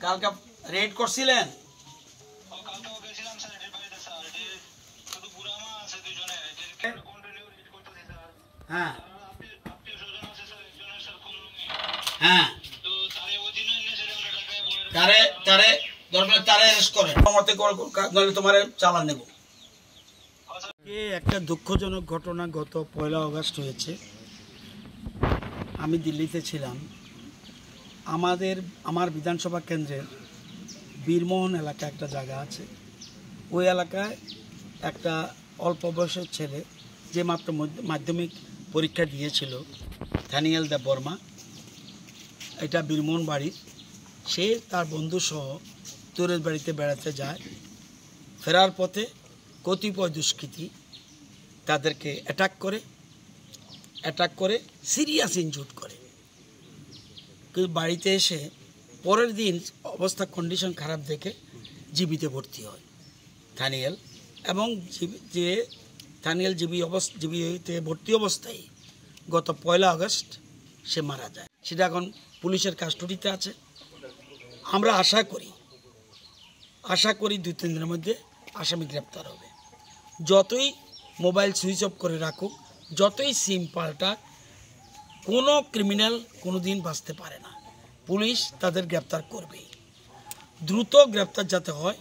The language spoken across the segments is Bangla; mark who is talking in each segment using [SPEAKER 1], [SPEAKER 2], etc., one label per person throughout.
[SPEAKER 1] কালকে রেড করছিলেন? হ্যাঁ হ্যাঁ, তারে তারে দরকার তারে অ্যারেস্ট করেন, নইলে তোমার চালান নেব। একটা দুঃখজনক ঘটনা গত 1 আগস্ট হয়েছে। আমি দিল্লিতে ছিলাম। আমার বিধানসভা কেন্দ্রের বীরমোহন এলাকা একটা জায়গা আছে। ওই এলাকায় একটা অল্প বয়সের ছেলে যে মাত্র মাধ্যমিক পরীক্ষা দিয়েছিল, দানিয়েল দেববর্মা, এটা বীরমোহন বাড়ির। সে তার বন্ধুসহ তোরের বাড়িতে বেড়াতে যায়। ফেরার পথে কতিপয় দুষ্কৃতী তাদেরকে অ্যাটাক করে সিরিয়াস ইনজুর্ড করে। কিন্তু বাড়িতে এসে পরের দিন অবস্থা কন্ডিশন খারাপ দেখে জীবিতে ভর্তি হয় দানিয়েল, এবং যে দানিয়েল জীবিতে ভর্তি অবস্থায় গত 1 আগস্ট সে মারা যায়। সেটা এখন পুলিশের কাস্টডিতে আছে। আমরা আশা করি 2-3 দিনের মধ্যে আসামি গ্রেপ্তার হবে। যতই মোবাইল সুইচ অফ করে রাখুক, যতই সিম পাল্টাক, কোনো ক্রিমিনাল কোনো দিন বাঁচতে পারে না। পুলিশ তাদের গ্রেপ্তার করবেই। দ্রুত গ্রেপ্তার যাতে হয়,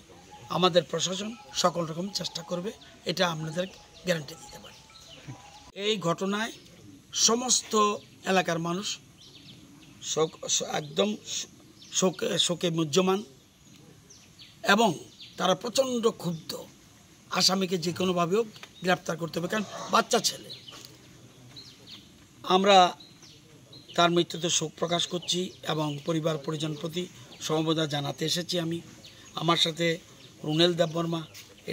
[SPEAKER 1] আমাদের প্রশাসন সকল রকম চেষ্টা করবে, এটা আপনাদের গ্যারান্টি দিতে পারি। এই ঘটনায় সমস্ত এলাকার মানুষ একদম শোকে মুহ্যমান এবং তারা প্রচণ্ড ক্ষুব্ধ। আসামিকে যে কোনোভাবেও গ্রেপ্তার করতে হবে, কারণ বাচ্চা ছেলে। আমরা তার মৃত্যুতে শোক প্রকাশ করছি এবং পরিবার পরিজন প্রতি সমবেদনা জানাতে এসেছি। আমার সাথে রুনেল দেববর্মা,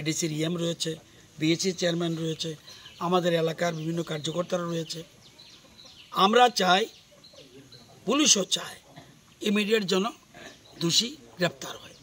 [SPEAKER 1] এডিসির ইএম রয়েছে, বিএসসি চেয়ারম্যান রয়েছে, আমাদের এলাকার বিভিন্ন কার্যকর্তারা রয়েছে। আমরা চাই, পুলিশও চায়, ইমিডিয়েট যেন দোষী গ্রেপ্তার হয়।